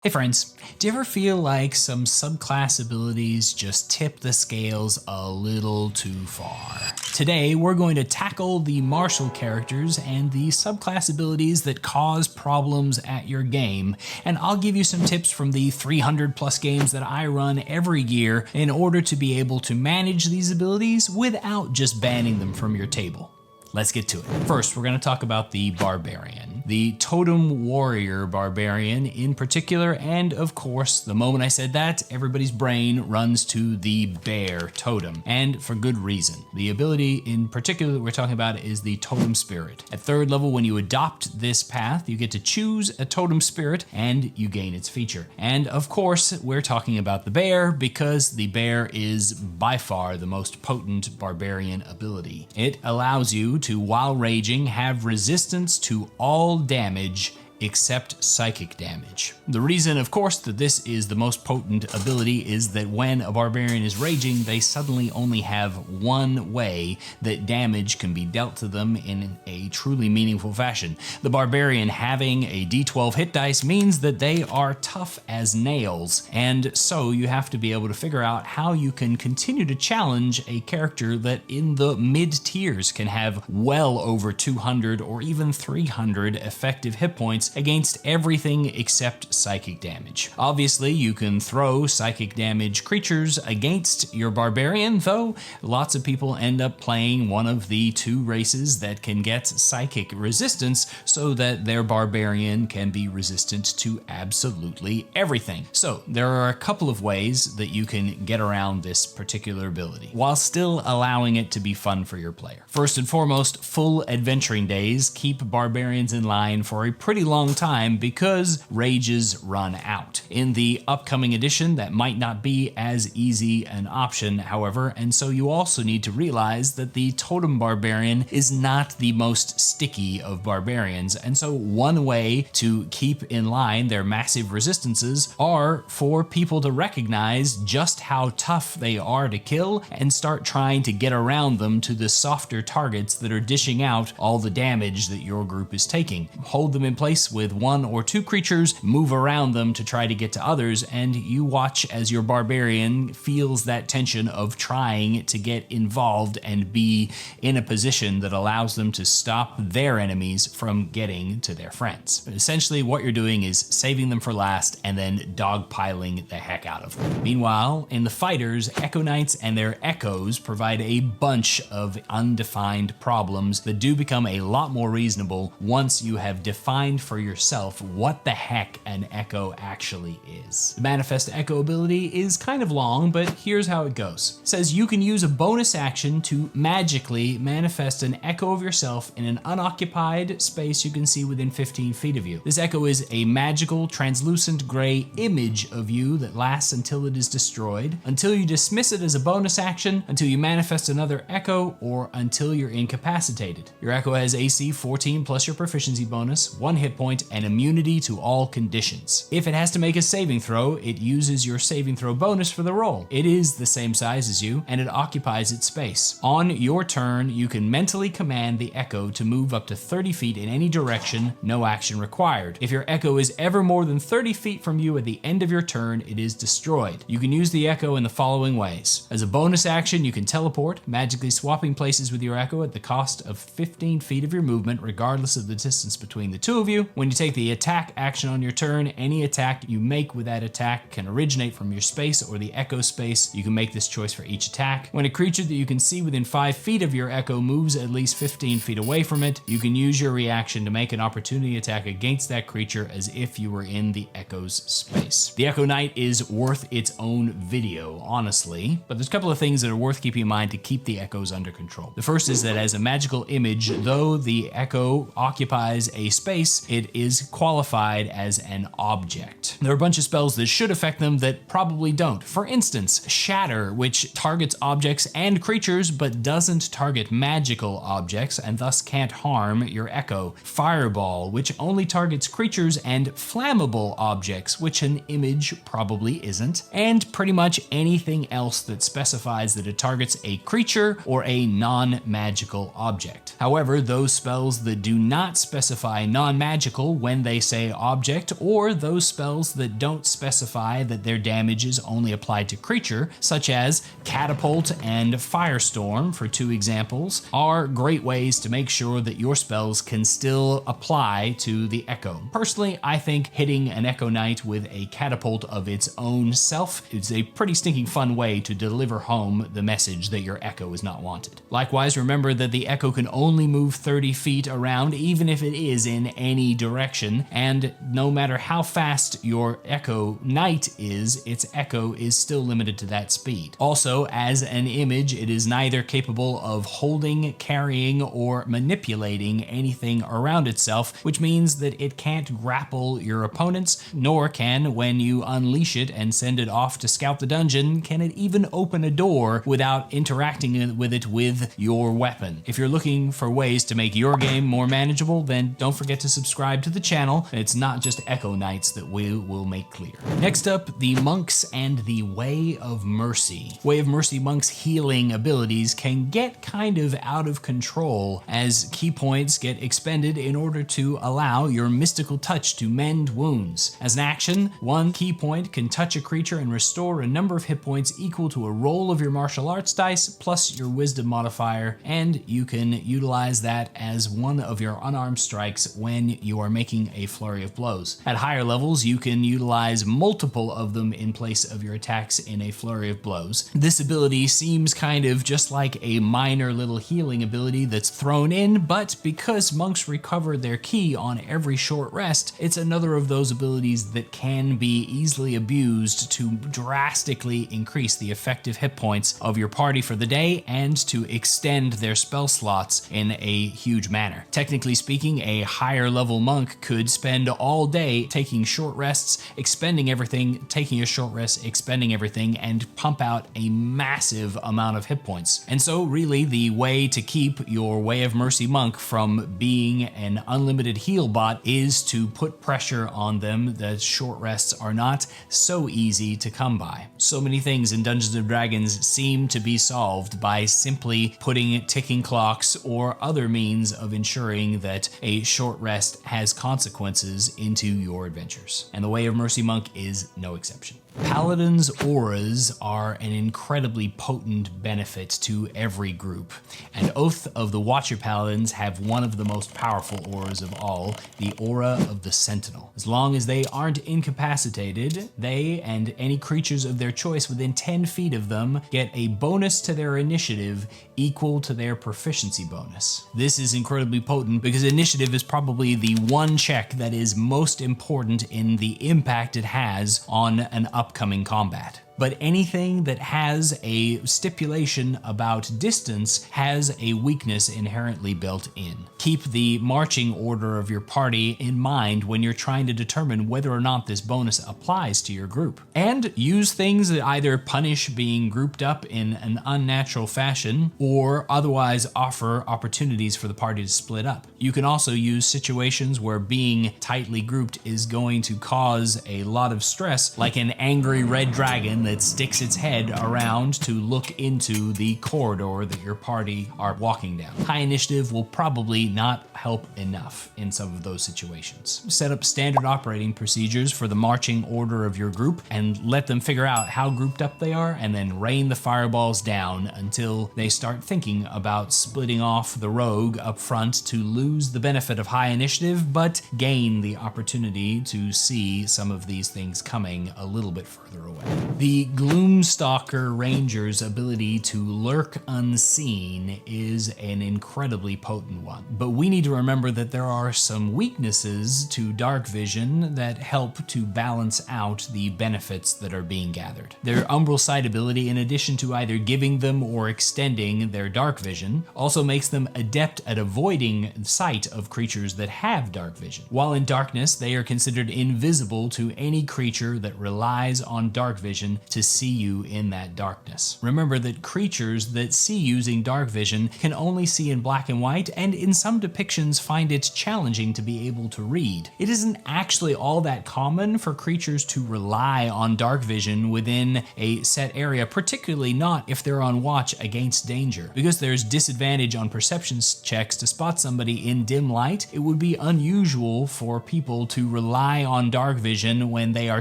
Hey friends, do you ever feel like some subclass abilities just tip the scales a little too far? Today, we're going to tackle the martial characters and the subclass abilities that cause problems at your game, and I'll give you some tips from the 300 plus games that I run every year in order to be able to manage these abilities without just banning them from your table. Let's get to it. First, we're going to talk about the Barbarian, the Totem Warrior Barbarian in particular, and of course, the moment I said that, everybody's brain runs to the Bear Totem, and for good reason. The ability in particular that we're talking about is the Totem Spirit. At third level, when you adopt this path, you get to choose a Totem Spirit and you gain its feature. And of course, we're talking about the Bear because the Bear is by far the most potent Barbarian ability. It allows you to, while raging, have resistance to all damage except psychic damage. The reason, of course, that this is the most potent ability is that when a barbarian is raging, they suddenly only have one way that damage can be dealt to them in a truly meaningful fashion. The barbarian having a d12 hit dice means that they are tough as nails, and so you have to be able to figure out how you can continue to challenge a character that in the mid tiers can have well over 200 or even 300 effective hit points against everything except psychic damage. Obviously, you can throw psychic damage creatures against your barbarian, though lots of people end up playing one of the two races that can get psychic resistance so that their barbarian can be resistant to absolutely everything. So there are a couple of ways that you can get around this particular ability while still allowing it to be fun for your player. First and foremost, full adventuring days keep barbarians in line for a pretty long time because rages run out. In the upcoming edition, that might not be as easy an option, however, and so you also need to realize that the Totem Barbarian is not the most sticky of barbarians, and so one way to keep in line their massive resistances are for people to recognize just how tough they are to kill and start trying to get around them to the softer targets that are dishing out all the damage that your group is taking. Hold them in place with one or two creatures, move around them to try to get to others, and you watch as your barbarian feels that tension of trying to get involved and be in a position that allows them to stop their enemies from getting to their friends. But essentially, what you're doing is saving them for last and then dogpiling the heck out of them. Meanwhile, in the fighters, Echo Knights and their echoes provide a bunch of undefined problems that do become a lot more reasonable once you have defined for yourself what the heck an echo actually is. The Manifest Echo ability is kind of long, but here's how it goes. It says you can use a bonus action to magically manifest an echo of yourself in an unoccupied space you can see within 15 feet of you. This echo is a magical, translucent gray image of you that lasts until it is destroyed, until you dismiss it as a bonus action, until you manifest another echo, or until you're incapacitated. Your echo has AC 14 plus your proficiency bonus, 1 hit point, and immunity to all conditions. If it has to make a saving throw, it uses your saving throw bonus for the roll. It is the same size as you, and it occupies its space. On your turn, you can mentally command the echo to move up to 30 feet in any direction, no action required. If your echo is ever more than 30 feet from you at the end of your turn, it is destroyed. You can use the echo in the following ways. As a bonus action, you can teleport, magically swapping places with your echo at the cost of 15 feet of your movement, regardless of the distance between the two of you. When you take the attack action on your turn, any attack you make with that attack can originate from your space or the echo space. You can make this choice for each attack. When a creature that you can see within 5 feet of your echo moves at least 15 feet away from it, you can use your reaction to make an opportunity attack against that creature as if you were in the echo's space. The Echo Knight is worth its own video, honestly, but there's a couple of things that are worth keeping in mind to keep the echoes under control. The first is that as a magical image, though the echo occupies a space, it is qualified as an object. There are a bunch of spells that should affect them that probably don't. For instance, Shatter, which targets objects and creatures but doesn't target magical objects and thus can't harm your echo. Fireball, which only targets creatures and flammable objects, which an image probably isn't. And pretty much anything else that specifies that it targets a creature or a non-magical object. However, those spells that do not specify non-magical magical when they say object, or those spells that don't specify that their damage is only applied to creature, such as Catapult and Firestorm, for 2 examples, are great ways to make sure that your spells can still apply to the Echo. Personally, I think hitting an Echo Knight with a Catapult of its own self is a pretty stinking fun way to deliver home the message that your Echo is not wanted. Likewise, remember that the Echo can only move 30 feet around, even if it is in any direction, and no matter how fast your Echo Knight is, its echo is still limited to that speed. Also, as an image, it is neither capable of holding, carrying, or manipulating anything around itself, which means that it can't grapple your opponents, nor can, when you unleash it and send it off to scout the dungeon, can it even open a door without interacting with it with your weapon. If you're looking for ways to make your game more manageable, then don't forget to subscribe to the channel. It's not just Echo Knights that we will make clear. Next up, the monks and the Way of Mercy. Way of Mercy monks' healing abilities can get kind of out of control as key points get expended in order to allow your mystical touch to mend wounds. As an action, 1 key point can touch a creature and restore a number of hit points equal to a roll of your martial arts dice plus your wisdom modifier, and you can utilize that as one of your unarmed strikes when you are making a flurry of blows. At higher levels, you can utilize multiple of them in place of your attacks in a flurry of blows. This ability seems kind of just like a minor little healing ability that's thrown in, but because monks recover their ki on every short rest, it's another of those abilities that can be easily abused to drastically increase the effective hit points of your party for the day and to extend their spell slots in a huge manner. Technically speaking, a higher level monk could spend all day taking short rests, expending everything, taking a short rest, expending everything, and pump out a massive amount of hit points. And so really the way to keep your Way of Mercy monk from being an unlimited heal bot is to put pressure on them. The short rests are not so easy to come by. So many things in Dungeons & Dragons seem to be solved by simply putting ticking clocks or other means of ensuring that a short rest has consequences into your adventures. And the Way of Mercy monk is no exception. Paladin's auras are an incredibly potent benefit to every group, and Oath of the Watcher Paladins have one of the most powerful auras of all, the Aura of the Sentinel. As long as they aren't incapacitated, they and any creatures of their choice within 10 feet of them get a bonus to their initiative equal to their proficiency bonus. This is incredibly potent because initiative is probably the one check that is most important in the impact it has on an upcoming combat. But anything that has a stipulation about distance has a weakness inherently built in. Keep the marching order of your party in mind when you're trying to determine whether or not this bonus applies to your group. And use things that either punish being grouped up in an unnatural fashion or otherwise offer opportunities for the party to split up. You can also use situations where being tightly grouped is going to cause a lot of stress, like an angry red dragon that sticks its head around to look into the corridor that your party are walking down. High initiative will probably not help enough in some of those situations. Set up standard operating procedures for the marching order of your group and let them figure out how grouped up they are, and then rain the fireballs down until they start thinking about splitting off the rogue up front to lose the benefit of high initiative, but gain the opportunity to see some of these things coming a little bit further away. The Gloomstalker Ranger's ability to lurk unseen is an incredibly potent one, but we need to remember that there are some weaknesses to dark vision that help to balance out the benefits that are being gathered. Their Umbral Sight ability, in addition to either giving them or extending their dark vision, also makes them adept at avoiding sight of creatures that have dark vision. While in darkness, they are considered invisible to any creature that relies on dark vision vision to see you in that darkness. Remember that creatures that see using dark vision can only see in black and white, and in some depictions find it challenging to be able to read. It isn't actually all that common for creatures to rely on dark vision within a set area, particularly not if they're on watch against danger. Because there's disadvantage on perception checks to spot somebody in dim light, it would be unusual for people to rely on dark vision when they are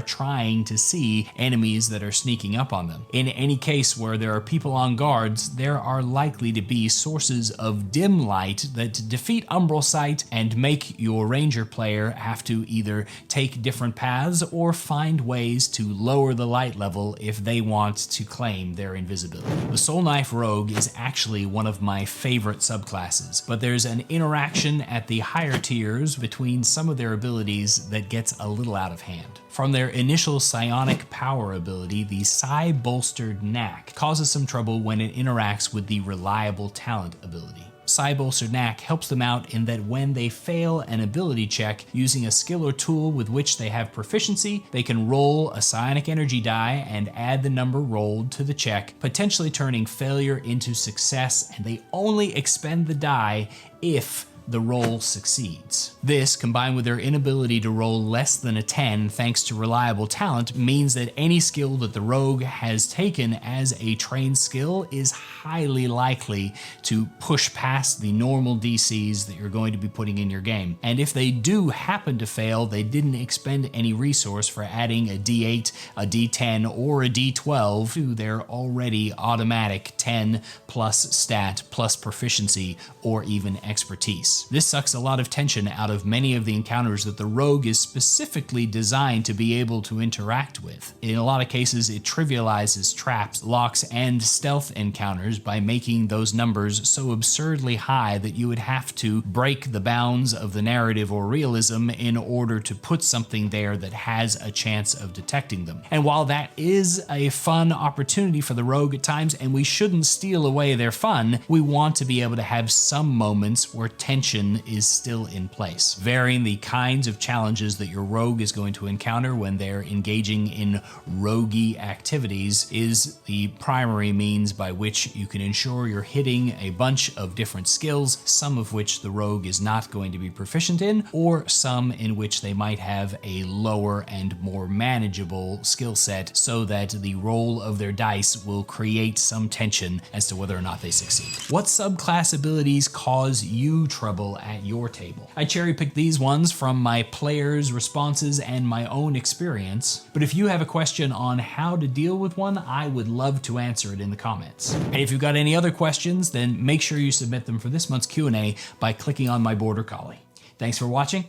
trying to see enemies that are sneaking up on them. In any case where there are people on guards, there are likely to be sources of dim light that defeat umbral sight and make your ranger player have to either take different paths or find ways to lower the light level if they want to claim their invisibility. The Soul Knife Rogue is actually one of my favorite subclasses, but there's an interaction at the higher tiers between some of their abilities that gets a little out of hand. From their initial psionic power ability, the Psi-Bolstered Knack causes some trouble when it interacts with the Reliable Talent ability. Psi-Bolstered Knack helps them out in that when they fail an ability check using a skill or tool with which they have proficiency, they can roll a psionic energy die and add the number rolled to the check, potentially turning failure into success, and they only expend the die if the roll succeeds. This, combined with their inability to roll less than a 10 thanks to reliable talent, means that any skill that the rogue has taken as a trained skill is highly likely to push past the normal DCs that you're going to be putting in your game. And if they do happen to fail, they didn't expend any resource for adding a D8, a D10, or a D12 to their already automatic 10 plus stat plus proficiency or even expertise. This sucks a lot of tension out of many of the encounters that the rogue is specifically designed to be able to interact with. In a lot of cases, it trivializes traps, locks, and stealth encounters by making those numbers so absurdly high that you would have to break the bounds of the narrative or realism in order to put something there that has a chance of detecting them. And while that is a fun opportunity for the rogue at times, and we shouldn't steal away their fun, we want to be able to have some moments where tension is still in place. Varying the kinds of challenges that your rogue is going to encounter when they're engaging in roguey activities is the primary means by which you can ensure you're hitting a bunch of different skills, some of which the rogue is not going to be proficient in, or some in which they might have a lower and more manageable skill set so that the roll of their dice will create some tension as to whether or not they succeed. What subclass abilities cause you trouble at your table? I cherry-picked these ones from my players' responses and my own experience, but if you have a question on how to deal with one, I would love to answer it in the comments. And if you've got any other questions, then make sure you submit them for this month's Q&A by clicking on my border collie. Thanks for watching.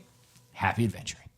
Happy adventuring.